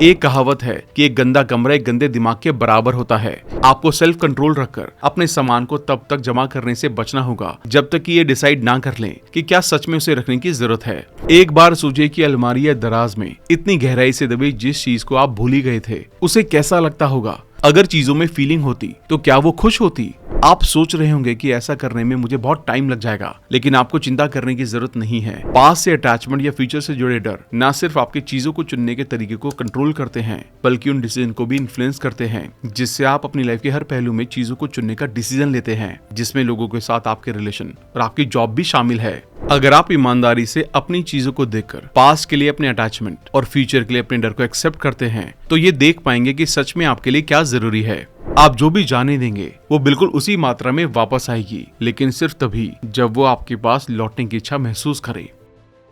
एक कहावत है कि एक गंदा कमरा एक गंदे दिमाग के बराबर होता है। आपको सेल्फ कंट्रोल रखकर अपने सामान को तब तक जमा करने से बचना होगा जब तक कि ये डिसाइड ना कर लें कि क्या सच में उसे रखने की जरूरत है। एक बार सोचिए कि अलमारी या दराज में इतनी गहराई से दबी जिस चीज को आप भूल ही गए थे, उसे कैसा लगता होगा। अगर चीजों में फीलिंग होती तो क्या वो खुश होती। आप सोच रहे होंगे कि ऐसा करने में मुझे बहुत टाइम लग जाएगा, लेकिन आपको चिंता करने की जरूरत नहीं है। पास से अटैचमेंट या फ्यूचर से जुड़े डर न सिर्फ आपकी चीजों को चुनने के तरीके को कंट्रोल करते हैं, बल्कि उन डिसीजन को भी इन्फ्लुएंस करते हैं जिससे आप अपनी लाइफ के हर पहलू में चीजों को चुनने का डिसीजन लेते हैं, जिसमें लोगों के साथ आपके रिलेशन और आपकी जॉब भी शामिल है। अगर आप ईमानदारी से अपनी चीजों को देखकर पास्ट के लिए अपने अटैचमेंट और फ्यूचर के लिए अपने डर को एक्सेप्ट करते हैं, तो ये देख पाएंगे कि सच में आपके लिए क्या जरूरी है। आप जो भी जाने देंगे वो बिल्कुल उसी मात्रा में वापस आएगी, लेकिन सिर्फ तभी जब वो आपके पास लौटने की इच्छा महसूस करे।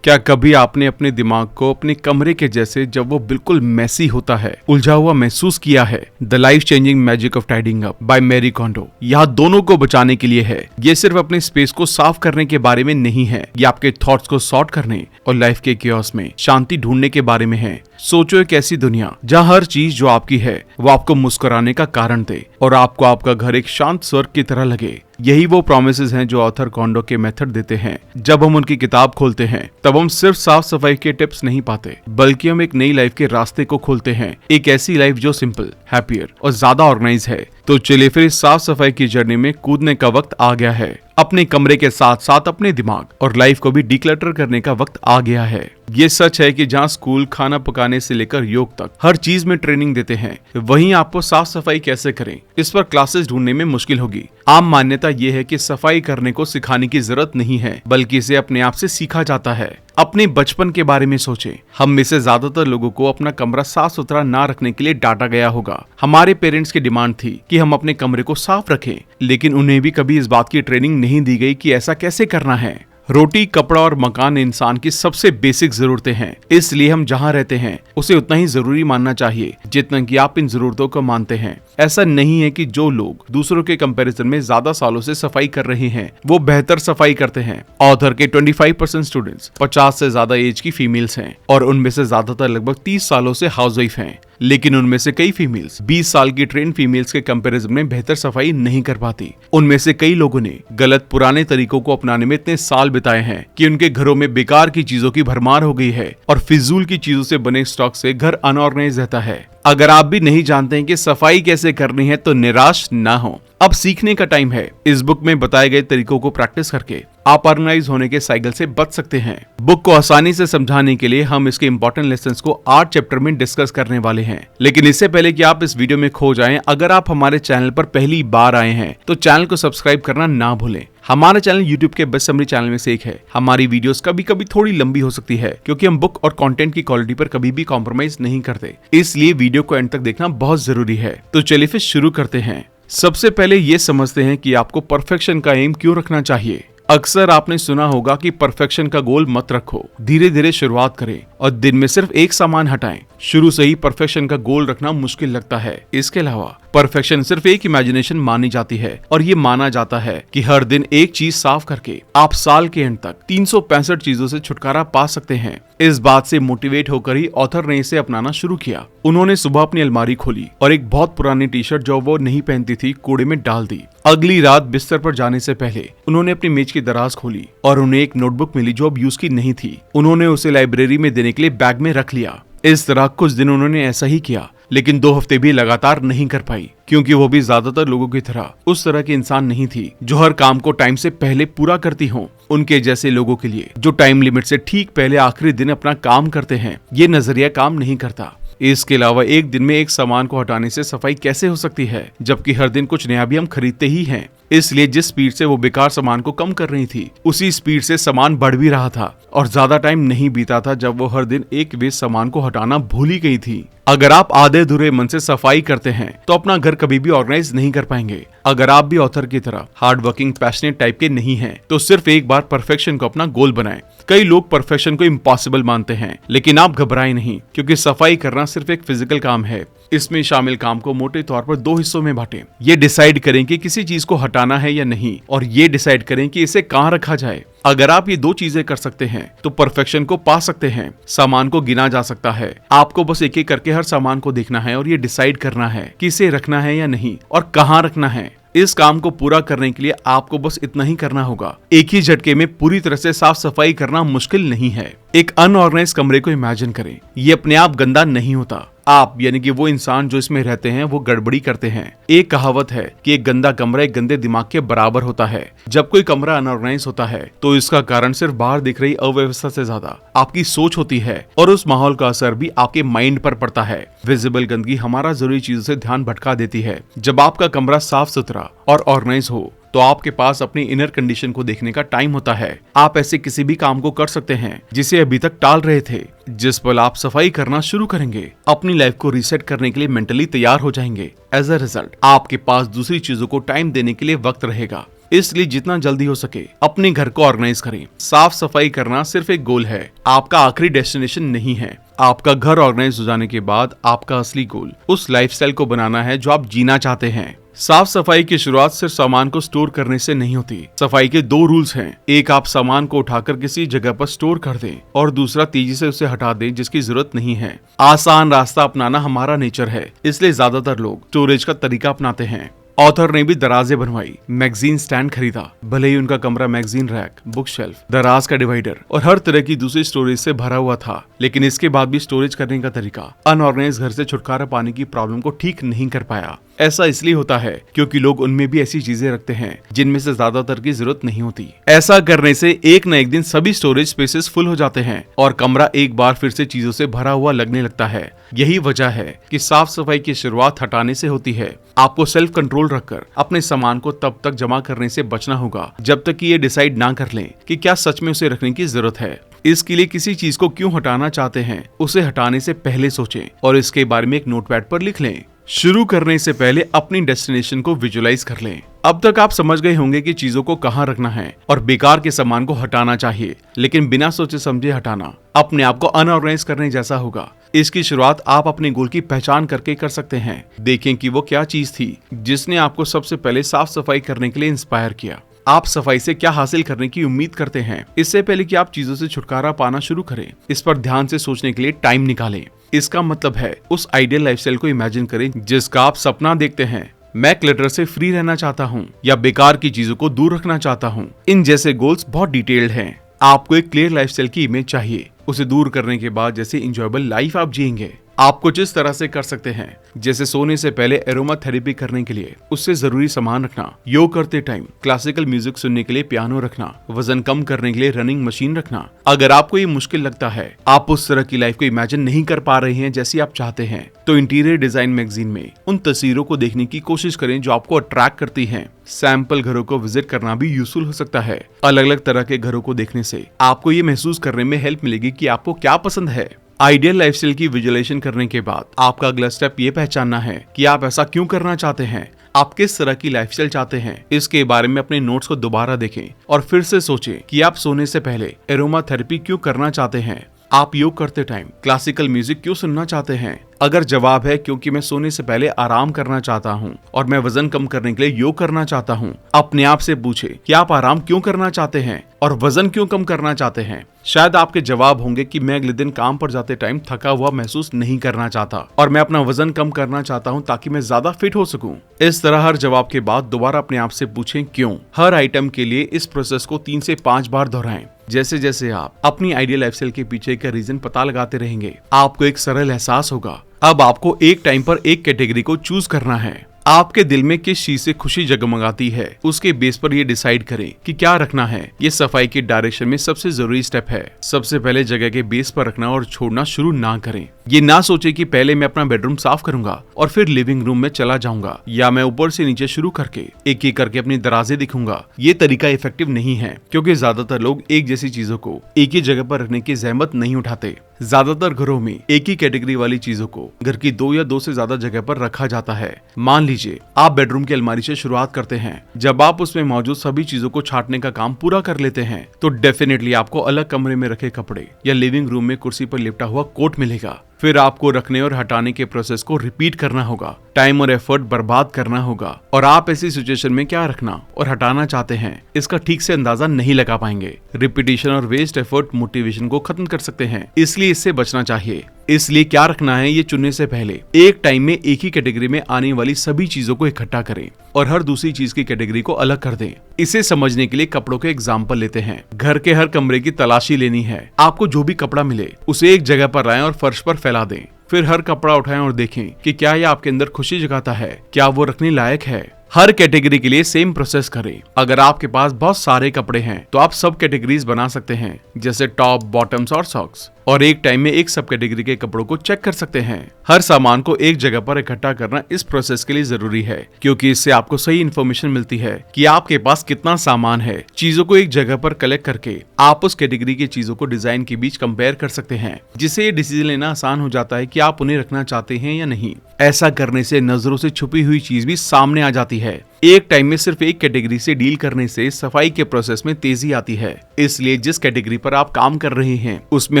क्या कभी आपने अपने दिमाग को अपने कमरे के जैसे, जब वो बिल्कुल मैसी होता है, उलझा हुआ महसूस किया है? The life changing magic of tidying up by Marie Kondo यहाँ दोनों को बचाने के लिए है। ये सिर्फ अपने स्पेस को साफ करने के बारे में नहीं है, ये आपके थॉट्स को सॉर्ट करने और लाइफ के कियोस में शांति ढूंढने के बारे में है। सोचो एक ऐसी दुनिया जहाँ हर चीज जो आपकी है वो आपको मुस्कुराने का कारण दे और आपको आपका घर एक शांत स्वर्ग की तरह लगे। यही वो प्रोमिसेस हैं जो ऑथर कोंडो के मेथड देते हैं। जब हम उनकी किताब खोलते हैं तब हम सिर्फ साफ सफाई के टिप्स नहीं पाते, बल्कि हम एक नई लाइफ के रास्ते को खोलते हैं, एक ऐसी लाइफ जो सिंपल, हैप्पियर और ज्यादा ऑर्गेनाइज है। तो चलिए फिर इस साफ सफाई की जर्नी में कूदने का वक्त आ गया है। अपने कमरे के साथ साथ अपने दिमाग और लाइफ को भी डिक्लटर करने का वक्त आ गया है। ये सच है कि जहाँ स्कूल खाना पकाने से लेकर योग तक हर चीज में ट्रेनिंग देते हैं, वहीं आपको साफ सफाई कैसे करें इस पर क्लासेस ढूंढने में मुश्किल होगी। आम मान्यता ये है कि सफाई करने को सिखाने की जरूरत नहीं है, बल्कि इसे अपने आप से सीखा जाता है। अपने बचपन के बारे में सोचें। हम में से ज्यादातर लोगों को अपना कमरा साफ सुथरा ना रखने के लिए डांटा गया होगा। हमारे पेरेंट्स की डिमांड थी कि हम अपने कमरे को साफ रखें, लेकिन उन्हें भी कभी इस बात की ट्रेनिंग नहीं दी गई कि ऐसा कैसे करना है। रोटी, कपड़ा और मकान इंसान की सबसे बेसिक जरूरतें हैं, इसलिए हम जहाँ रहते हैं उसे उतना ही जरूरी मानना चाहिए जितना कि आप इन जरूरतों को मानते हैं। ऐसा नहीं है कि जो लोग दूसरों के कंपैरिजन में ज्यादा सालों से सफाई कर रहे हैं वो बेहतर सफाई करते हैं। ऑथर के 25% स्टूडेंट्स 50 से ज्यादा एज की फीमेल्स हैं और उनमें से ज्यादातर लगभग 30 सालों से हाउसवाइफ हैं, लेकिन उनमें से कई फीमेल्स 20 साल की ट्रेन फीमेल्स के कंपैरिजन में बेहतर सफाई नहीं कर पाती। उनमें से कई लोगों ने गलत पुराने तरीकों को अपनाने में इतने साल बिताए हैं कि उनके घरों में बेकार की चीजों की भरमार हो गई है और फिजूल की चीजों से बने स्टॉक से घर अनऑर्गेनाइज रहता है। अगर आप भी नहीं जानते हैं कि सफाई कैसे करनी है तो निराश ना हो, अब सीखने का टाइम है। इस बुक में बताए गए तरीकों को प्रैक्टिस करके आप ऑर्गेनाइज होने के साइकिल से बच सकते हैं। बुक को आसानी से समझाने के लिए हम इसके इंपॉर्टेंट लेसन्स को 8 चैप्टर में डिस्कस करने वाले हैं। लेकिन इससे पहले कि आप इस वीडियो में खो जाएं, अगर आप हमारे चैनल पर पहली बार आए हैं तो चैनल को सब्सक्राइब करना ना भूलें। हमारा चैनल YouTube के बेस्ट समरी चैनल में से एक है। हमारी वीडियोस कभी कभी थोड़ी लंबी हो सकती है क्योंकि हम बुक और कंटेंट की क्वालिटी पर कभी भी कॉम्प्रोमाइज नहीं करते, इसलिए वीडियो को एंड तक देखना बहुत जरूरी है। तो चलिए फिर शुरू करते हैं। सबसे पहले ये समझते हैं कि आपको परफेक्शन का एम क्यों रखना चाहिए। अक्सर आपने सुना होगा कि परफेक्शन का गोल मत रखो, धीरे धीरे शुरुआत करें और दिन में सिर्फ एक सामान हटाएं। शुरू से ही परफेक्शन का गोल रखना मुश्किल लगता है। इसके अलावा परफेक्शन सिर्फ एक इमेजिनेशन मानी जाती है और ये माना जाता है कि हर दिन एक चीज साफ करके आप साल के एंड तक 365 चीजों से छुटकारा पा सकते हैं। इस बात से मोटिवेट होकर ही ऑथर ने इसे अपनाना शुरू किया। उन्होंने सुबह अपनी अलमारी खोली और एक बहुत पुरानी टी शर्ट जो वो नहीं पहनती थी कूड़े में डाल दी। अगली रात बिस्तर पर जाने से पहले उन्होंने अपनी मेज की दराज खोली और उन्हें एक नोटबुक मिली जो अब यूज की नहीं थी। उन्होंने उसे लाइब्रेरी में देने के लिए बैग में रख लिया। इस तरह कुछ दिन उन्होंने ऐसा ही किया, लेकिन 2 हफ्ते भी लगातार नहीं कर पाई क्योंकि वो भी ज्यादातर लोगों की तरह उस तरह की इंसान नहीं थी जो हर काम को टाइम से पहले पूरा करती हो। उनके जैसे लोगों के लिए जो टाइम लिमिट से ठीक पहले आखिरी दिन अपना काम करते हैं, ये नजरिया काम नहीं करता। इसके अलावा एक दिन में एक सामान को हटाने से सफाई कैसे हो सकती है, जबकि हर दिन कुछ नया भी हम खरीदते ही हैं। इसलिए जिस स्पीड से वो बेकार सामान को कम कर रही थी, उसी स्पीड से सामान बढ़ भी रहा था और ज्यादा टाइम नहीं बीता था जब वो हर दिन एक वेस्ट सामान को हटाना भूल ही गई थी। अगर आप आधे अधूरे मन से सफाई करते हैं तो अपना घर कभी भी ऑर्गेनाइज नहीं कर पाएंगे। अगर आप भी ऑथर की तरह हार्ड वर्किंग, पैशनेट टाइप के नहीं हैं, तो सिर्फ एक बार परफेक्शन को अपना गोल बनाएं। कई लोग परफेक्शन को इम्पॉसिबल मानते हैं, लेकिन आप घबराएं नहीं, क्योंकि सफाई करना सिर्फ एक फिजिकल काम है। इसमें शामिल काम को मोटे तौर पर 2 हिस्सों में बांटें। ये डिसाइड करें कि किसी चीज को हटा हटाना है या नहीं, और ये डिसाइड करें कि इसे कहाँ रखा जाए। अगर आप ये दो चीजें कर सकते हैं तो परफेक्शन को पा सकते हैं। सामान को गिना जा सकता है, आपको बस एक एक करके हर सामान को देखना है और ये डिसाइड करना है कि इसे रखना है या नहीं और कहाँ रखना है। इस काम को पूरा करने के लिए आपको बस इतना ही करना होगा। एक ही झटके में पूरी तरह से साफ सफाई करना मुश्किल नहीं है। एक अनऑर्गेनाइज्ड कमरे को इमेजिन करें। ये अपने आप गंदा नहीं होता, आप यानी कि वो इंसान जो इसमें रहते हैं वो गड़बड़ी करते हैं। एक कहावत है कि एक गंदा कमरा एक गंदे दिमाग के बराबर होता है। जब कोई कमरा अनऑर्गेनाइज होता है तो इसका कारण सिर्फ बाहर दिख रही अव्यवस्था से ज्यादा आपकी सोच होती है, और उस माहौल का असर भी आपके माइंड पर पड़ता है। विजिबल गंदगी हमारा जरूरी चीजों से ध्यान भटका देती है। जब आपका कमरा साफ सुथरा और ऑर्गेनाइज हो तो आपके पास अपनी इनर कंडीशन को देखने का टाइम होता है। आप ऐसे किसी भी काम को कर सकते हैं जिसे अभी तक टाल रहे थे। जिस पल आप सफाई करना शुरू करेंगे, अपनी लाइफ को रीसेट करने के लिए मेंटली तैयार हो जाएंगे। एज अ रिजल्ट आपके पास दूसरी चीजों को टाइम देने के लिए वक्त रहेगा। इसलिए जितना जल्दी हो सके अपने घर को ऑर्गेनाइज करें। साफ सफाई करना सिर्फ एक गोल है, आपका आखिरी डेस्टिनेशन नहीं है। आपका घर ऑर्गेनाइज हो जाने के बाद आपका असली गोल उस लाइफस्टाइल को बनाना है जो आप जीना चाहते हैं। साफ सफाई की शुरुआत सिर्फ सामान को स्टोर करने से नहीं होती। सफाई के दो रूल्स हैं। एक, आप सामान को उठाकर किसी जगह पर स्टोर कर दें, और दूसरा, तेजी से उसे हटा दें जिसकी जरूरत नहीं है। आसान रास्ता अपनाना हमारा नेचर है, इसलिए ज्यादातर लोग स्टोरेज का तरीका अपनाते हैं। ऑथर ने भी दराजें बनवाई, मैगजीन स्टैंड खरीदा, भले ही उनका कमरा मैगजीन रैक, बुक शेल्फ, दराज का डिवाइडर और हर तरह की दूसरी स्टोरेज से भरा हुआ था, लेकिन इसके बाद भी स्टोरेज करने का तरीका अनऑर्गेनाइज घर से छुटकारा पाने की प्रॉब्लम को ठीक नहीं कर पाया। ऐसा इसलिए होता है क्योंकि लोग उनमें भी ऐसी चीजें रखते हैं जिनमें से ज्यादातर की जरूरत नहीं होती। ऐसा करने से एक न एक दिन सभी स्टोरेज स्पेसेस फुल हो जाते हैं और कमरा एक बार फिर से चीजों से भरा हुआ लगने लगता है। यही वजह है कि साफ सफाई की शुरुआत हटाने से होती है। आपको सेल्फ कंट्रोल रखकर अपने सामान को तब तक जमा करने से बचना होगा जब तक कि ये डिसाइड ना कर लें कि क्या सच में उसे रखने की जरूरत है। इसके लिए किसी चीज को क्यों हटाना चाहते हैं उसे हटाने से पहले सोचें और इसके बारे में एक नोटपैड पर लिख लें। शुरू करने से पहले अपनी डेस्टिनेशन को विजुअलाइज कर लें। अब तक आप समझ गए होंगे कि चीजों को कहाँ रखना है और बेकार के सामान को हटाना चाहिए, लेकिन बिना सोचे समझे हटाना अपने आप को अनऑर्गेनाइज करने जैसा होगा। इसकी शुरुआत आप अपने गोल की पहचान करके कर सकते हैं। देखें कि वो क्या चीज थी जिसने आपको सबसे पहले साफ सफाई करने के लिए इंस्पायर किया। आप सफाई से क्या हासिल करने की उम्मीद करते हैं। इससे पहले कि आप चीजों से छुटकारा पाना शुरू करें, इस पर ध्यान से सोचने के लिए टाइम निकालें। इसका मतलब है उस आइडियल लाइफस्टाइल को इमेजिन करें जिसका आप सपना देखते हैं। मैं क्लटर से फ्री रहना चाहता हूँ या बेकार की चीजों को दूर रखना चाहता हूँ। इन जैसे गोल्स बहुत डिटेल्ड हैं। आपको एक क्लियर लाइफस्टाइल की इमेज चाहिए। उसे दूर करने के बाद जैसे इंजॉयबल लाइफ आप जिएंगे। आप कुछ इस तरह से कर सकते हैं, जैसे सोने से पहले एरोमा थेरेपी करने के लिए उससे जरूरी सामान रखना, योग करते टाइम क्लासिकल म्यूजिक सुनने के लिए पियानो रखना, वजन कम करने के लिए रनिंग मशीन रखना। अगर आपको ये मुश्किल लगता है, आप उस तरह की लाइफ को इमेजिन नहीं कर पा रहे हैं जैसी आप चाहते हैं, तो इंटीरियर डिजाइन मैगजीन में उन तस्वीरों को देखने की कोशिश करें जो आपको अट्रैक्ट करती हैं। सैंपल घरों को विजिट करना भी यूजफुल हो सकता है। अलग अलग तरह के घरों को देखने से आपको ये महसूस करने में हेल्प मिलेगी कि आपको क्या पसंद है। आइडियल लाइफस्टाइल की विजुअलाइजेशन करने के बाद आपका अगला स्टेप ये पहचानना है कि आप ऐसा क्यों करना चाहते हैं। आप किस तरह की लाइफस्टाइल चाहते हैं। इसके बारे में अपने नोट्स को दोबारा देखें और फिर से सोचें कि आप सोने से पहले एरोमा थेरेपी क्यों करना चाहते हैं। आप योग करते टाइम क्लासिकल म्यूजिक क्यों सुनना चाहते हैं। अगर जवाब है क्योंकि मैं सोने से पहले आराम करना चाहता हूँ और मैं वजन कम करने के लिए योग करना चाहता हूँ, अपने आप से पूछे कि आप आराम क्यों करना चाहते हैं और वजन क्यों कम करना चाहते हैं। शायद आपके जवाब होंगे कि मैं अगले दिन काम पर जाते टाइम थका हुआ महसूस नहीं करना चाहता और मैं अपना वजन कम करना चाहता हूँ ताकि मैं ज्यादा फिट हो सकूं। इस तरह हर जवाब के बाद दोबारा अपने आप से पूछें क्यों। हर आइटम के लिए इस प्रोसेस को 3 से 5 बार दोहराएं। जैसे जैसे आप अपनी आइडियल लाइफस्टाइल के पीछे का रीजन पता लगाते रहेंगे, आपको एक सरल एहसास होगा। अब आपको एक टाइम पर एक कैटेगरी को चूज करना है। आपके दिल में किस चीज से खुशी जगमगाती है, उसके बेस पर ये डिसाइड करें कि क्या रखना है। ये सफाई के डायरेक्शन में सबसे जरूरी स्टेप है। सबसे पहले जगह के बेस पर रखना और छोड़ना शुरू ना करें। ये ना सोचे कि पहले मैं अपना बेडरूम साफ करूंगा और फिर लिविंग रूम में चला जाऊंगा, या मैं ऊपर से नीचे शुरू करके एक एक करके अपनी दराजें दिखूंगा। ये तरीका इफेक्टिव नहीं है क्योंकि ज्यादातर लोग एक जैसी चीजों को एक ही जगह पर रखने की जहमत नहीं उठाते। ज्यादातर घरों में एक ही कैटेगरी वाली चीजों को घर की 2 या 2 से ज्यादा जगह पर रखा जाता है। मान लीजिए आप बेडरूम की अलमारी से शुरुआत करते हैं। जब आप उसमें मौजूद सभी चीजों को छांटने का काम पूरा कर लेते हैं तो डेफिनेटली आपको अलग कमरे में रखे कपड़े या लिविंग रूम में कुर्सी पर लिपटा हुआ कोट मिलेगा। फिर आपको रखने और हटाने के प्रोसेस को रिपीट करना होगा, टाइम और एफर्ट बर्बाद करना होगा, और आप ऐसी सिचुएशन में क्या रखना और हटाना चाहते हैं इसका ठीक से अंदाजा नहीं लगा पाएंगे। रिपीटिशन और वेस्ट एफर्ट मोटिवेशन को खत्म कर सकते हैं, इसलिए इससे बचना चाहिए। इसलिए क्या रखना है ये चुनने से पहले एक टाइम में एक ही कैटेगरी में आने वाली सभी चीजों को इकट्ठा करें और हर दूसरी चीज की कैटेगरी को अलग कर दें। इसे समझने के लिए कपड़ों के एग्जाम्पल लेते हैं। घर के हर कमरे की तलाशी लेनी है। आपको जो भी कपड़ा मिले उसे एक जगह पर लाएं और फर्श पर फैला दें। फिर हर कपड़ा उठाएं और देखें कि क्या यह आपके अंदर खुशी जगाता है, क्या वो रखने लायक है। हर कैटेगरी के लिए सेम प्रोसेस करें। अगर आपके पास बहुत सारे कपड़े हैं तो आप सब कैटेगरीज बना सकते हैं, जैसे टॉप, बॉटम्स और सॉक्स, और एक टाइम में एक सब कैटेगरी के कपड़ों को चेक कर सकते हैं। हर सामान को एक जगह पर इकट्ठा करना इस प्रोसेस के लिए जरूरी है, क्योंकि इससे आपको सही इन्फॉर्मेशन मिलती है कि आपके पास कितना सामान है। चीजों को एक जगह पर कलेक्ट करके आप उस कैटेगरी की चीजों को डिजाइन के बीच कंपेयर कर सकते हैं, जिससे ये डिसीजन लेना आसान हो जाता है कि आप उन्हें रखना चाहते हैं या नहीं। ऐसा करने से नजरों से छुपी हुई चीज भी सामने आ जाती है। एक टाइम में सिर्फ एक कैटेगरी से डील करने से सफाई के प्रोसेस में तेजी आती है। इसलिए जिस कैटेगरी पर आप काम कर रहे हैं उसमें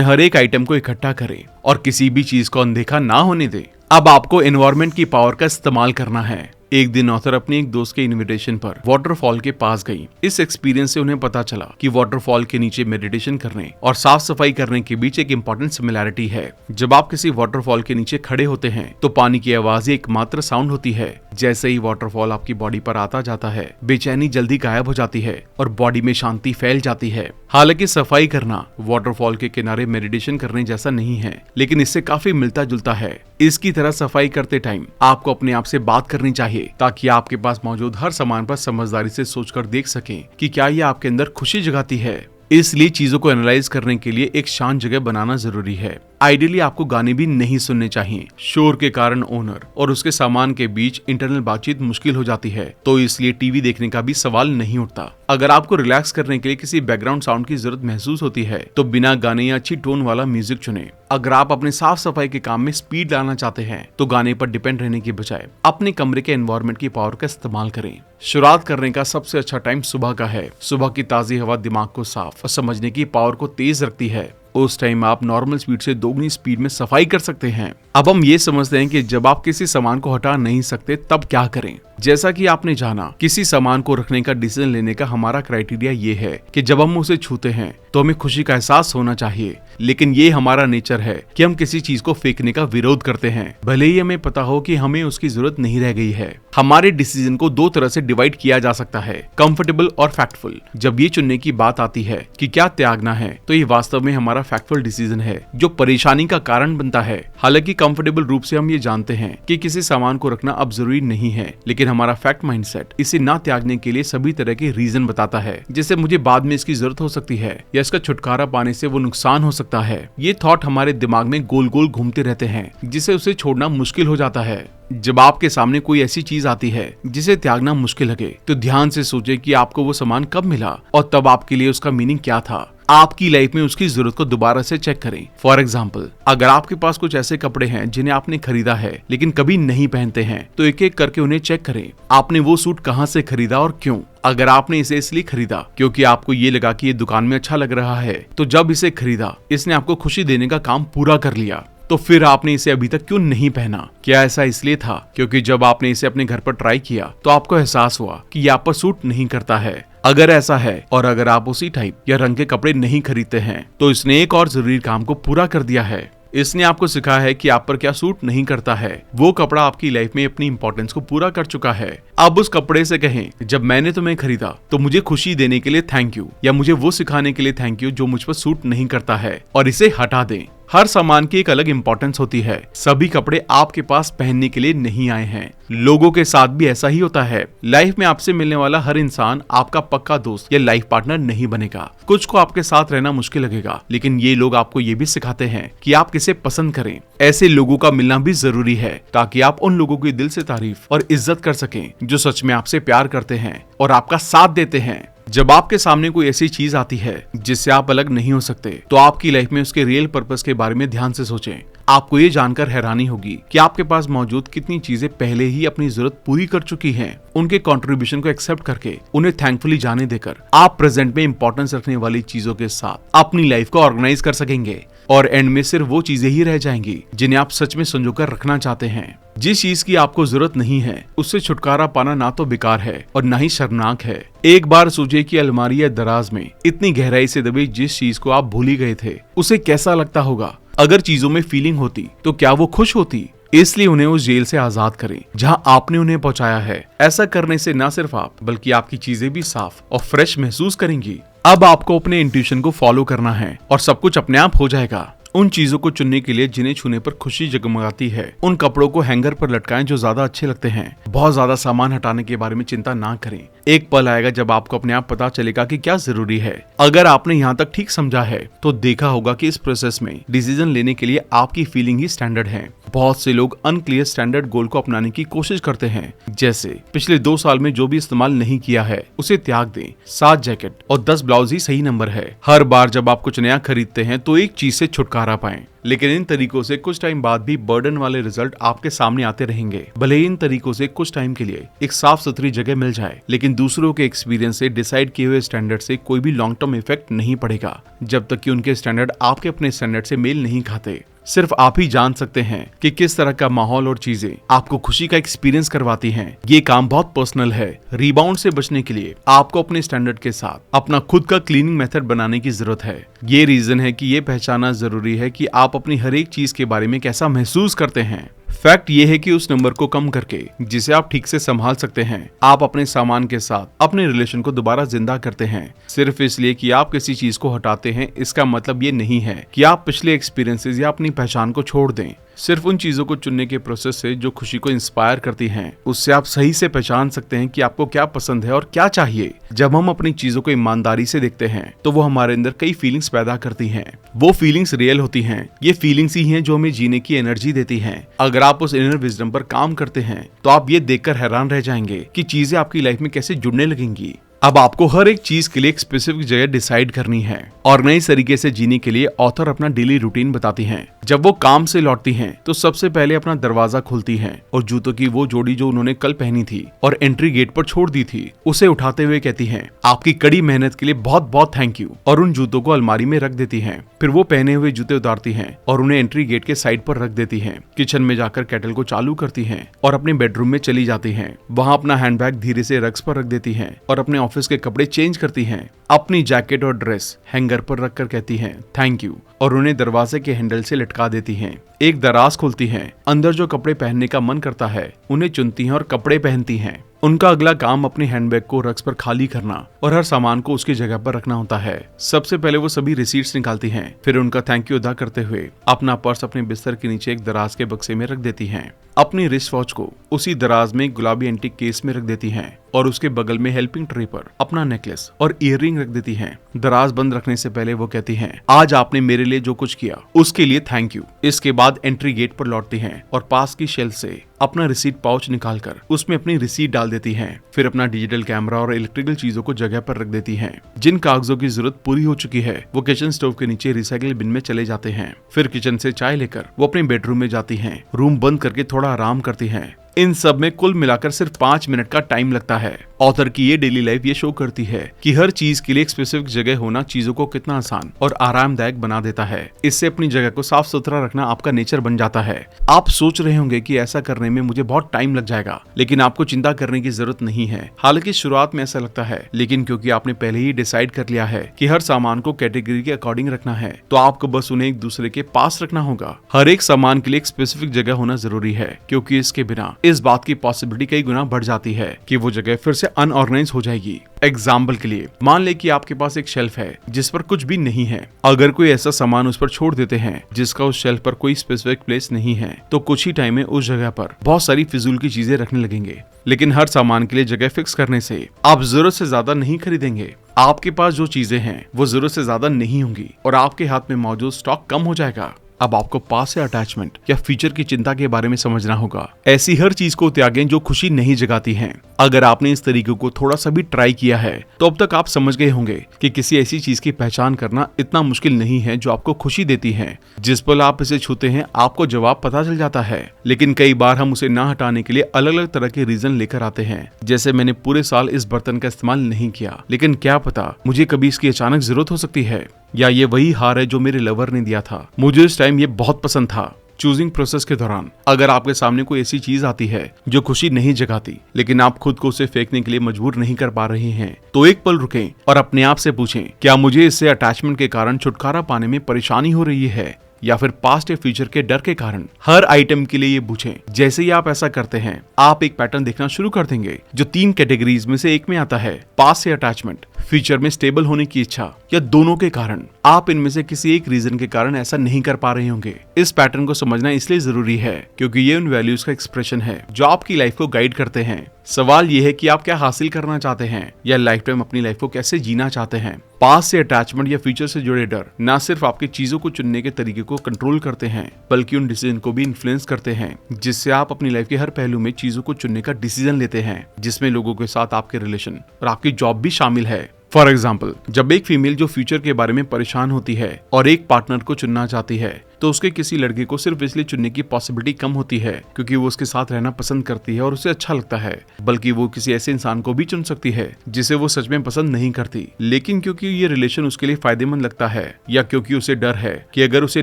हर एक आइटम को इकट्ठा करें और किसी भी चीज को अनदेखा ना होने दें। अब आपको एनवायरनमेंट की पावर का इस्तेमाल करना है। एक दिन ऑथर अपने एक दोस्त के इनविटेशन पर वाटरफॉल के पास गई। इस एक्सपीरियंस से उन्हें पता चला कि वाटरफॉल के नीचे मेडिटेशन करने और साफ सफाई करने के बीच एक इम्पोर्टेंट सिमिलैरिटी है। जब आप किसी वाटरफॉल के नीचे खड़े होते हैं तो पानी की आवाज ही एकमात्र साउंड होती है। जैसे ही वाटरफॉल आपकी बॉडी पर आता जाता है, बेचैनी जल्दी गायब हो जाती है और बॉडी में शांति फैल जाती है। हालांकि सफाई करना वाटरफॉल के किनारे मेडिटेशन करने जैसा नहीं है, लेकिन इससे काफी मिलता जुलता है। इसकी तरह सफाई करते टाइम आपको अपने आप से बात करनी चाहिए, ताकि आपके पास मौजूद हर सामान पर समझदारी से सोचकर देख सकें कि क्या ये आपके अंदर खुशी जगाती है। इसलिए चीजों को एनालाइज करने के लिए एक शांत जगह बनाना जरूरी है। आइडियली आपको गाने भी नहीं सुनने चाहिए। शोर के कारण ओनर और उसके सामान के बीच इंटरनल बातचीत मुश्किल हो जाती है, तो इसलिए टीवी देखने का भी सवाल नहीं उठता। अगर आपको रिलैक्स करने के लिए किसी बैकग्राउंड साउंड की जरूरत महसूस होती है तो बिना गाने या अच्छी टोन वाला म्यूजिक चुनें। अगर आप अपने साफ सफाई के काम में स्पीड लाना चाहते हैं तो गाने पर डिपेंड रहने की बजाय अपने कमरे के एनवायरनमेंट की पावर का इस्तेमाल करें। शुरुआत करने का सबसे अच्छा टाइम सुबह का है। सुबह की ताजी हवा दिमाग को साफ और समझने की पावर को तेज रखती है। उस टाइम आप नॉर्मल स्पीड से दोगुनी स्पीड में सफाई कर सकते हैं। अब हम ये समझते हैं कि जब आप किसी सामान को हटा नहीं सकते तब क्या करें। जैसा कि आपने जाना, किसी सामान को रखने का डिसीजन लेने का हमारा क्राइटेरिया ये है कि जब हम उसे छूते हैं तो हमें खुशी का एहसास होना चाहिए। लेकिन ये हमारा नेचर है कि हम किसी चीज को फेंकने का विरोध करते हैं, भले ही हमें पता हो कि हमें उसकी जरूरत नहीं रह गई है। हमारे डिसीजन को दो तरह से डिवाइड किया जा सकता है, कंफर्टेबल और फैक्टफुल। जब ये चुनने की बात आती है कि क्या त्यागना है, तो ये वास्तव में हमारा फैक्टफुल डिसीजन है जो परेशानी का कारण बनता है। हालांकि कंफर्टेबल रूप से हम ये जानते हैं कि किसी सामान को रखना अब जरूरी नहीं है, लेकिन हमारा फैक्ट माइंडसेट इसे ना त्यागने के लिए सभी तरह के रीजन बताता है, जैसे मुझे बाद में इसकी जरूरत हो सकती है या इसका छुटकारा पाने से वो नुकसान हो सकता है। ये थॉट हमारे दिमाग में गोल गोल घूमते रहते हैं, जिससे उसे छोड़ना मुश्किल हो जाता है। जब आपके सामने कोई ऐसी चीज आती है जिसे त्यागना मुश्किल लगे, तो ध्यान से सोचें कि आपको वो सामान कब मिला और तब आपके लिए उसका मीनिंग क्या था। आपकी लाइफ में उसकी जरूरत को दोबारा से चेक करें। फॉर एग्जाम्पल, अगर आपके पास कुछ ऐसे कपड़े हैं जिन्हें आपने खरीदा है लेकिन कभी नहीं पहनते हैं, तो एक एक करके उन्हें चेक करें। आपने वो सूट कहाँ से खरीदा और क्यों? अगर आपने इसे इसलिए खरीदा क्योंकि आपको ये लगा कि ये दुकान में अच्छा लग रहा है, तो जब इसे खरीदा इसने आपको खुशी देने का काम पूरा कर लिया, तो फिर आपने इसे अभी तक क्यों नहीं पहना? क्या ऐसा इसलिए था क्योंकि जब आपने इसे अपने घर पर ट्राई किया तो आपको एहसास हुआ कि ये आप पर सूट नहीं करता है? अगर ऐसा है और अगर आप उसी टाइप या रंग के कपड़े नहीं खरीदते हैं, तो इसने एक और जरूरी काम को पूरा कर दिया है। इसने आपको सिखाया है कि आप पर क्या सूट नहीं करता है। वो कपड़ा आपकी लाइफ में अपनी इंपॉर्टेंस को पूरा कर चुका है। अब उस कपड़े से कहें, जब मैंने तुम्हें खरीदा तो मुझे खुशी देने के लिए थैंक यू, या मुझे वो सिखाने के लिए थैंक यू जो मुझ पर सूट नहीं करता है, और इसे हटा दें। हर सामान की एक अलग इंपॉर्टेंस होती है। सभी कपड़े आपके पास पहनने के लिए नहीं आए हैं। लोगों के साथ भी ऐसा ही होता है। लाइफ में आपसे मिलने वाला हर इंसान आपका पक्का दोस्त या लाइफ पार्टनर नहीं बनेगा। कुछ को आपके साथ रहना मुश्किल लगेगा, लेकिन ये लोग आपको ये भी सिखाते हैं कि आप किसे पसंद करें। ऐसे लोगों का मिलना भी जरूरी है, ताकि आप उन लोगों की दिल से तारीफ और इज्जत कर सकें जो सच में आपसे प्यार करते हैं और आपका साथ देते हैं। जब आपके सामने कोई ऐसी चीज आती है जिससे आप अलग नहीं हो सकते, तो आपकी लाइफ में उसके रियल पर्पस के बारे में ध्यान से सोचें। आपको ये जानकर हैरानी होगी कि आपके पास मौजूद कितनी चीजें पहले ही अपनी जरूरत पूरी कर चुकी हैं। उनके कंट्रीब्यूशन को एक्सेप्ट करके उन्हें थैंकफुली जाने देकर आप प्रेजेंट में इंपॉर्टेंस रखने वाली चीजों के साथ अपनी लाइफ को ऑर्गेनाइज कर सकेंगे। और एंड में सिर्फ वो चीजें ही रह जाएंगी जिन्हें आप सच में संजोकर रखना चाहते हैं। जिस चीज की आपको जरूरत नहीं है उससे छुटकारा पाना ना तो बेकार है और ना ही शर्मनाक है। एक बार सोचिए कि अलमारी या दराज में इतनी गहराई से दबी जिस चीज को आप भूल ही गए थे, उसे कैसा लगता होगा। अगर चीजों में फीलिंग होती तो क्या वो खुश होती। इसलिए उन्हें उस जेल से आजाद करें जहां आपने उन्हें पहुंचाया है। ऐसा करने से न सिर्फ आप बल्कि आपकी चीजें भी साफ और फ्रेश महसूस करेंगी। अब आपको अपने इंट्यूशन को फॉलो करना है और सब कुछ अपने आप हो जाएगा। उन चीजों को चुनने के लिए जिन्हें छूने पर खुशी जगमगाती है। उन कपड़ों को हैंगर पर लटकाएं जो ज्यादा अच्छे लगते हैं। बहुत ज्यादा सामान हटाने के बारे में चिंता ना करें। एक पल आएगा जब आपको अपने आप पता चलेगा कि क्या जरूरी है। अगर आपने यहाँ तक ठीक समझा है तो देखा होगा कि इस प्रोसेस में डिसीजन लेने के लिए आपकी फीलिंग ही स्टैंडर्ड है। बहुत से लोग अनक्लियर स्टैंडर्ड गोल को अपनाने की कोशिश करते हैं, जैसे पिछले 2 साल में जो भी इस्तेमाल नहीं किया है उसे त्याग दें। 7 जैकेट और 10 ब्लाउज ही सही नंबर है। हर बार जब आप कुछ नया खरीदते हैं तो एक चीज से छुटकारा पाएं। लेकिन इन तरीकों से कुछ टाइम बाद भी बर्डन वाले रिजल्ट आपके सामने आते रहेंगे। भले ही इन तरीकों से कुछ टाइम के लिए एक साफ सुथरी जगह मिल जाए, लेकिन दूसरों के एक्सपीरियंस से डिसाइड किए हुए स्टैंडर्ड से कोई भी लॉन्ग टर्म इफेक्ट नहीं पड़ेगा, जब तक कि उनके स्टैंडर्ड आपके अपने स्टैंडर्ड से मेल नहीं खाते। सिर्फ आप ही जान सकते हैं कि किस तरह का माहौल और चीजें आपको खुशी का एक्सपीरियंस करवाती हैं। ये काम बहुत पर्सनल है। रिबाउंड से बचने के लिए आपको अपने स्टैंडर्ड के साथ अपना खुद का क्लीनिंग मेथड बनाने की जरूरत है। ये रीजन है कि ये पहचानना जरूरी है कि आप अपनी हर एक चीज के बारे में कैसा महसूस करते हैं। फैक्ट ये है कि उस नंबर को कम करके जिसे आप ठीक से संभाल सकते हैं, आप अपने सामान के साथ अपने रिलेशन को दोबारा जिंदा करते हैं। सिर्फ इसलिए कि आप किसी चीज को हटाते हैं इसका मतलब ये नहीं है कि आप पिछले एक्सपीरियंसेस या अपनी पहचान को छोड़ दें। सिर्फ उन चीजों को चुनने के प्रोसेस से जो खुशी को इंस्पायर करती हैं, उससे आप सही से पहचान सकते हैं कि आपको क्या पसंद है और क्या चाहिए। जब हम अपनी चीजों को ईमानदारी से देखते हैं तो वो हमारे अंदर कई फीलिंग्स पैदा करती हैं। वो फीलिंग्स रियल होती हैं। ये फीलिंग्स ही हैं जो हमें जीने की एनर्जी देती हैं। अगर आप उस इनर विजडम पर काम करते हैं तो आप ये देखकर हैरान रह जाएंगे कि चीजें आपकी लाइफ में कैसे जुड़ने लगेंगी। अब आपको हर एक चीज के लिए एक स्पेसिफिक जगह डिसाइड करनी है और नए तरीके से जीने के लिए ऑथर अपना डेली रूटीन बताती हैं। जब वो काम से लौटती हैं तो सबसे पहले अपना दरवाजा खोलती हैं और जूतों की वो जोड़ी जो उन्होंने कल पहनी थी और एंट्री गेट पर छोड़ दी थी उसे उठाते हुए कहती हैं, आपकी कड़ी मेहनत के लिए बहुत बहुत थैंक यू, और उन जूतों को अलमारी में रख देती हैं। फिर वो पहने हुए जूते उतारती हैं और उन्हें एंट्री गेट के साइड पर रख देती हैं। किचन में जाकर केटल को चालू करती हैं और अपने बेडरूम में चली जाती हैं। वहाँ अपना हैंडबैग धीरे से रग्स पर रख देती हैं और अपने ऑफिस के कपड़े चेंज करती हैं। अपनी जैकेट और ड्रेस हैंगर पर रखकर कहती हैं थैंक यू और उन्हें दरवाजे के हैंडल से लटका देती हैं। एक दराज खोलती हैं, अंदर जो कपड़े पहनने का मन करता है उन्हें चुनती हैं और कपड़े पहनती हैं। उनका अगला काम अपने हैंडबैग को रक्स पर खाली करना और हर सामान को उसकी जगह पर रखना होता है। सबसे पहले वो सभी रिसीट्स निकालती हैं, फिर उनका थैंक यू अदा करते हुए अपना पर्स अपने बिस्तर के नीचे एक दराज के बक्से में रख देती हैं। अपनी रिस्ट वॉच को उसी दराज में गुलाबी एंटीक केस में रख देती हैं और उसके बगल में हेल्पिंग ट्रे पर अपना नेकलेस और ईयररिंग रख देती हैं। दराज बंद रखने से पहले वो कहती हैं, आज आपने मेरे लिए जो कुछ किया उसके लिए थैंक यू। इसके बाद एंट्री गेट पर लौटती हैं और पास की शेल्फ से अपना रिसीट पाउच निकालकर उसमें अपनी रिसीट डाल देती हैं। फिर अपना डिजिटल कैमरा और इलेक्ट्रिकल चीजों को जगह पर रख देती हैं। जिन कागजों की जरूरत पूरी हो चुकी है वो किचन स्टोव के नीचे रिसाइकिल बिन में चले जाते हैं। फिर किचन से चाय लेकर वो अपने बेडरूम में जाती हैं। रूम बंद करके थोड़ा आराम करती हैं। इन सब में कुल मिलाकर सिर्फ 5 मिनट का टाइम लगता है। ऑथर की ये डेली लाइफ ये शो करती है कि हर चीज के लिए एक स्पेसिफिक जगह होना चीजों को कितना आसान और आरामदायक बना देता है। इससे अपनी जगह को साफ सुथरा रखना आपका नेचर बन जाता है। आप सोच रहे होंगे कि ऐसा करने में मुझे बहुत टाइम लग जाएगा, लेकिन आपको चिंता करने की जरूरत नहीं है। हालांकि शुरुआत में ऐसा लगता है, लेकिन क्योंकि आपने पहले ही डिसाइड कर लिया है कि हर सामान को कैटेगरी के अकॉर्डिंग रखना है, तो आपको बस उन्हें एक दूसरे के पास रखना होगा। हर एक सामान के लिए एक स्पेसिफिक जगह होना जरूरी है, क्योंकि इसके बिना इस बात की पॉसिबिलिटी कई गुना बढ़ जाती है कि वो जगह फिर से अनऑर्गेनाइज हो जाएगी। एग्जाम्पल के लिए मान ले कि आपके पास एक शेल्फ है जिस पर कुछ भी नहीं है। अगर कोई ऐसा सामान उस पर छोड़ देते हैं जिसका उस शेल्फ पर कोई स्पेसिफिक प्लेस नहीं है, तो कुछ ही टाइम में उस जगह पर बहुत सारी फिजूल की चीजें रखने लगेंगे। लेकिन हर सामान के लिए जगह फिक्स करने से आप जरूरत से ज्यादा नहीं खरीदेंगे। आपके पास जो चीजें हैं वो जरूरत से ज्यादा नहीं होंगी और आपके हाथ में मौजूद स्टॉक कम हो जाएगा। अब आपको पास से अटैचमेंट या फीचर की चिंता के बारे में समझना होगा। ऐसी हर चीज को त्यागें जो खुशी नहीं जगाती है। अगर आपने इस तरीके को थोड़ा सा भी ट्राई किया है तो अब तक आप समझ गए होंगे कि किसी ऐसी चीज की पहचान करना इतना मुश्किल नहीं है जो आपको खुशी देती है। जिस पल आप इसे छूते हैं आपको जवाब पता चल जाता है, लेकिन कई बार हम उसे ना हटाने के लिए अलग अलग तरह के रीजन लेकर आते हैं। जैसे मैंने पूरे साल इस बर्तन का इस्तेमाल नहीं किया, लेकिन क्या पता मुझे कभी इसकी अचानक जरूरत हो सकती है। या ये वही हार है जो मेरे लवर ने दिया था, मुझे इस टाइम ये बहुत पसंद था। चूजिंग प्रोसेस के दौरान अगर आपके सामने कोई ऐसी चीज आती है जो खुशी नहीं जगाती, लेकिन आप खुद को उसे फेंकने के लिए मजबूर नहीं कर पा रहे हैं, तो एक पल रुकें और अपने आप से पूछें, क्या मुझे इससे अटैचमेंट के कारण छुटकारा पाने में परेशानी हो रही है या फिर पास्ट या फ्यूचर के डर के कारण। हर आइटम के लिए ये पूछें। जैसे ही आप ऐसा करते हैं, आप एक पैटर्न देखना शुरू कर देंगे जो 3 कैटेगरीज में से एक में आता है, पास्ट से अटैचमेंट, फ्यूचर में स्टेबल होने की इच्छा, या दोनों के कारण। आप इनमें से किसी एक रीजन के कारण ऐसा नहीं कर पा रहे होंगे। इस पैटर्न को समझना इसलिए जरूरी है क्योंकि ये उन वैल्यूज का एक्सप्रेशन है जो आपकी लाइफ को गाइड करते हैं। सवाल ये है कि आप क्या हासिल करना चाहते हैं या लाइफ टाइम अपनी लाइफ को कैसे जीना चाहते हैं। पास्ट से अटैचमेंट या फ्यूचर से जुड़े डर न सिर्फ आपकी चीजों को चुनने के तरीके को कंट्रोल करते हैं, बल्कि उन डिसीजन को भी इन्फ्लुएंस करते हैं जिससे आप अपनी लाइफ के हर पहलू में चीजों को चुनने का डिसीजन लेते हैं, जिसमें लोगों के साथ आपके रिलेशन और आपकी जॉब भी शामिल है। फॉर एग्जाम्पल, जब एक फीमेल जो फ्यूचर के बारे में परेशान होती है और एक पार्टनर को चुनना चाहती है, तो उसके किसी लड़के को सिर्फ इसलिए चुनने की पॉसिबिलिटी कम होती है क्योंकि वो उसके साथ रहना पसंद करती है और उसे अच्छा लगता है, बल्कि वो किसी ऐसे इंसान को भी चुन सकती है जिसे वो सच में पसंद नहीं करती, लेकिन क्योंकि ये रिलेशन उसके लिए फायदेमंद लगता है या क्योंकि उसे डर है कि अगर उसे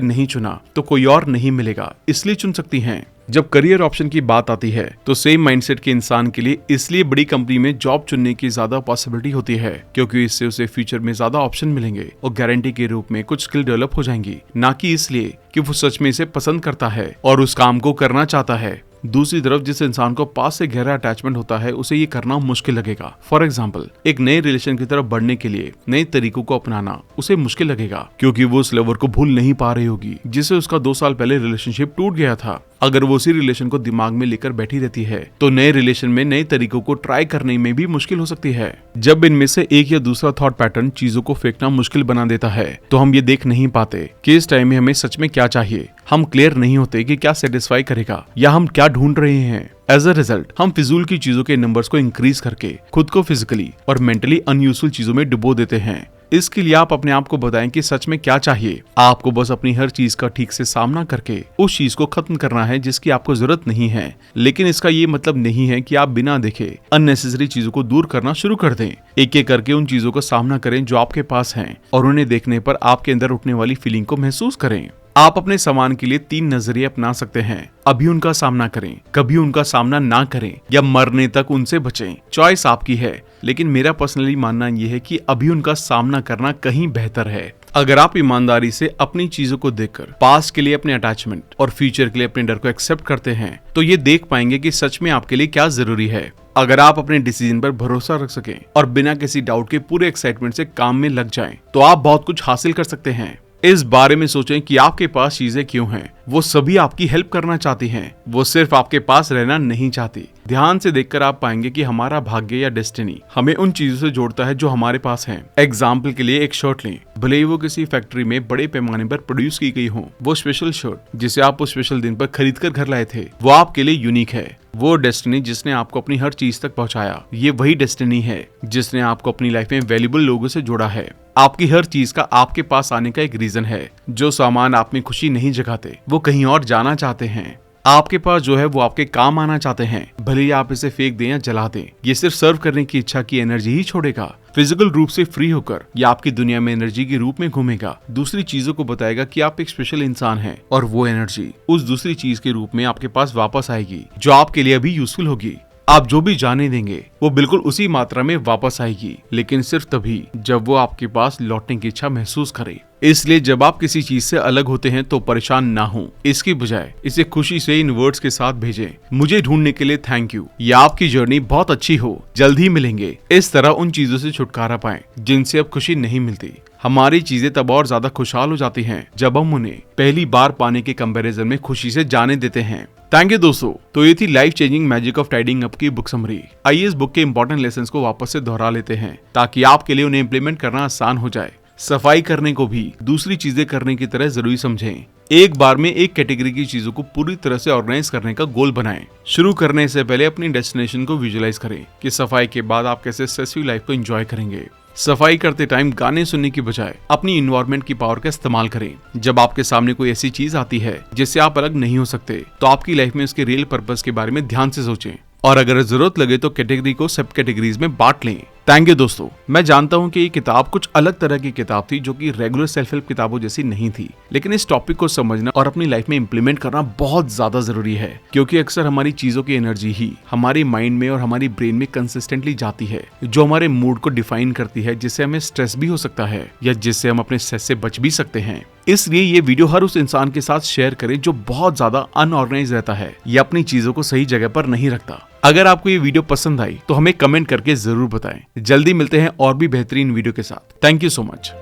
नहीं चुना तो कोई और नहीं मिलेगा, इसलिए चुन सकती हैं। जब करियर ऑप्शन की बात आती है तो सेम माइंडसेट के इंसान के लिए इसलिए बड़ी कंपनी में जॉब चुनने की ज्यादा पॉसिबिलिटी होती है क्योंकि इससे उसे फ्यूचर में ज्यादा ऑप्शन मिलेंगे और गारंटी के रूप में कुछ स्किल डेवलप हो जाएंगी, ना कि इसलिए कि वो सच में इसे पसंद करता है और उस काम को करना चाहता है। दूसरी तरफ जिस इंसान को पास से गहरा अटैचमेंट होता है, उसे ये करना मुश्किल लगेगा। फॉर एग्जाम्पल, एक नए रिलेशन की तरफ बढ़ने के लिए नए तरीकों को अपनाना उसे मुश्किल लगेगा क्योंकि वो उस लवर को भूल नहीं पा रही होगी जिससे उसका 2 साल पहले रिलेशनशिप टूट गया था। अगर वो उसी रिलेशन को दिमाग में लेकर बैठी रहती है तो नए रिलेशन में नए तरीकों को ट्राई करने में भी मुश्किल हो सकती है। जब इनमें से एक या दूसरा थॉट पैटर्न चीजों को फेंकना मुश्किल बना देता है तो हम ये देख नहीं पाते कि इस टाइम में हमें सच में क्या चाहिए। हम क्लियर नहीं होते कि क्या सेटिस्फाई करेगा या हम क्या ढूंढ रहे हैं। एज अ रिजल्ट हम फिजूल की चीजों के नंबर्स को इंक्रीज करके खुद को फिजिकली और मेंटली अनयूजफुल चीजों में डुबो देते हैं। इसके लिए आप अपने आप को बताएं कि सच में क्या चाहिए। आपको बस अपनी हर चीज का ठीक से सामना करके उस चीज को खत्म करना है जिसकी आपको जरूरत नहीं है, लेकिन इसका ये मतलब नहीं है कि आप बिना देखे अननेसेसरी चीजों को दूर करना शुरू कर दें। एक एक करके उन चीजों का सामना करें जो आपके पास हैं और उन्हें देखने पर आपके अंदर उठने वाली फीलिंग को महसूस करें। आप अपने सामान के लिए 3 नजरिए अपना सकते हैं। अभी उनका सामना करें, कभी उनका सामना ना करें या मरने तक उनसे बचें। चॉइस आपकी है, लेकिन मेरा पर्सनली मानना यह है कि अभी उनका सामना करना कहीं बेहतर है। अगर आप ईमानदारी से अपनी चीजों को देखकर पास्ट के लिए अपने अटैचमेंट और फ्यूचर के लिए अपने डर को एक्सेप्ट करते हैं तो ये देख पाएंगे कि सच में आपके लिए क्या जरूरी है। अगर आप अपने डिसीजन पर भरोसा रख सकें और बिना किसी डाउट के पूरे एक्साइटमेंट से काम में लग जाएं, तो आप बहुत कुछ हासिल कर सकते हैं। इस बारे में सोचें कि आपके पास चीजें क्यों हैं। वो सभी आपकी हेल्प करना चाहती हैं, वो सिर्फ आपके पास रहना नहीं चाहती। ध्यान से देखकर आप पाएंगे कि हमारा भाग्य या डेस्टिनी हमें उन चीजों से जोड़ता है जो हमारे पास हैं। एग्जाम्पल के लिए एक शर्ट लें, भले ही वो किसी फैक्ट्री में बड़े पैमाने पर प्रोड्यूस की गई हो, वो स्पेशल शर्ट जिसे आप उस स्पेशल दिन पर खरीद कर घर लाए थे, वो आपके लिए यूनिक है। वो डेस्टिनी जिसने आपको अपनी हर चीज तक पहुंचाया, ये वही डेस्टिनी है जिसने आपको अपनी लाइफ में वैल्यूएबल लोगों से जोड़ा है। आपकी हर चीज का आपके पास आने का एक रीजन है। जो सामान आप में खुशी नहीं जगाते, वो कहीं और जाना चाहते हैं। आपके पास जो है वो आपके काम आना चाहते हैं, भले ही आप इसे फेंक दें या जला दें। ये सिर्फ सर्व करने की इच्छा की एनर्जी ही छोड़ेगा। फिजिकल रूप से फ्री होकर या आपकी दुनिया में एनर्जी के रूप में घूमेगा। दूसरी चीजों को बताएगा कि आप एक स्पेशल इंसान हैं और वो एनर्जी उस दूसरी चीज के रूप में आपके पास वापस आएगी जो आपके लिए अभी यूजफुल होगी। आप जो भी जाने देंगे वो बिल्कुल उसी मात्रा में वापस आएगी, लेकिन सिर्फ तभी जब वो आपके पास लौटने की इच्छा महसूस करे। इसलिए जब आप किसी चीज से अलग होते हैं तो परेशान ना हो, इसकी बजाय इसे खुशी से इन वर्ड्स के साथ भेजें, मुझे ढूंढने के लिए थैंक यू, या आपकी जर्नी बहुत अच्छी हो, जल्द ही मिलेंगे। इस तरह उन चीजों से छुटकारा पाएं जिनसे अब खुशी नहीं मिलती। हमारी चीजें तब और ज्यादा खुशहाल हो जाती हैं जब हम उन्हें पहली बार पाने के कंपैरिजन में खुशी से जाने देते हैं। थैंक यू दोस्तों। तो ये थी life changing magic of tidying up की बुक समरी। आइए इस बुक के इंपॉर्टेंट लेसन्स को वापस से दोहरा लेते हैं ताकि आपके लिए उन्हें इम्प्लीमेंट करना आसान हो जाए। सफाई करने को भी दूसरी चीजें करने की तरह जरूरी समझें। एक बार में एक कैटेगरी की चीजों को पूरी तरह से ऑर्गेनाइज करने का गोल बनाएं। शुरू करने से पहले अपनी डेस्टिनेशन को विजुअलाइज करें कि सफाई के बाद आप कैसे स्ट्रेस फ्री लाइफ को एंजॉय करेंगे। सफाई करते टाइम गाने सुनने की बजाय अपनी इन्वायरमेंट की पावर का इस्तेमाल करें। जब आपके सामने कोई ऐसी चीज आती है जिससे आप अलग नहीं हो सकते, तो आपकी लाइफ में उसके रियल पर्पस के बारे में ध्यान से सोचें। और अगर जरूरत लगे तो कैटेगरी को सब कैटेगरीज में बांट लें। थैंक यू दोस्तों। मैं जानता हूं कि ये किताब कुछ अलग तरह की किताब थी जो कि रेगुलर सेल्फ हेल्प किताबों जैसी नहीं थी, लेकिन इस टॉपिक को समझना और अपनी लाइफ में इंप्लीमेंट करना बहुत ज्यादा जरूरी है, क्योंकि अक्सर हमारी चीजों की एनर्जी ही हमारे माइंड में और हमारी ब्रेन में कंसिस्टेंटली जाती है, जो हमारे मूड को डिफाइन करती है, जिससे हमें स्ट्रेस भी हो सकता है या जिससे हम अपने स्ट्रेस से बच भी सकते हैं। इसलिए ये वीडियो हर उस इंसान के साथ शेयर करें जो बहुत ज्यादा अनऑर्गेनाइज रहता है या अपनी चीजों को सही जगह पर नहीं रखता। अगर आपको ये वीडियो पसंद आई तो हमें कमेंट करके जरूर बताएं। जल्दी मिलते हैं और भी बेहतरीन वीडियो के साथ। Thank you so much.